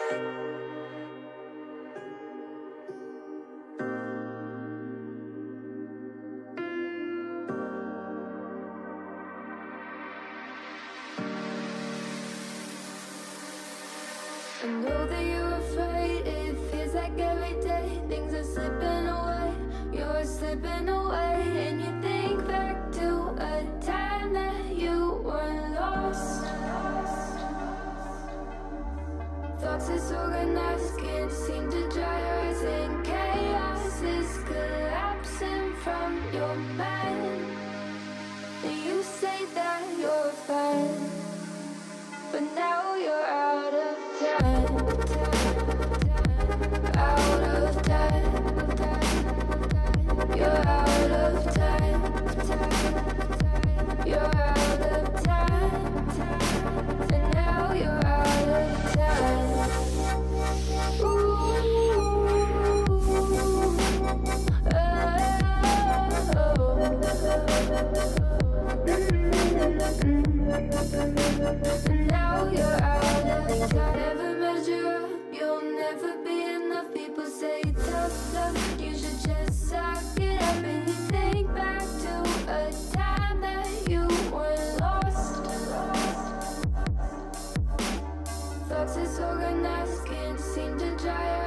I know that you're afraid, it feels like every day things are slipping away, you're slipping away. And you think back to a time that you were lost. Thoughts disorganized, can't seem to dry your eyes, and chaos is collapsing from your mind. And you say that you're fine, but now you're out of time, out of time. You're out of time, you're out of time, and now you're out of time. Ooh, and now you're out of time. Never measure up, you'll never be enough. People say tough love, you should just suck it up. And you think back to a time that you were lost. Thoughts disorganized, can't seem to dry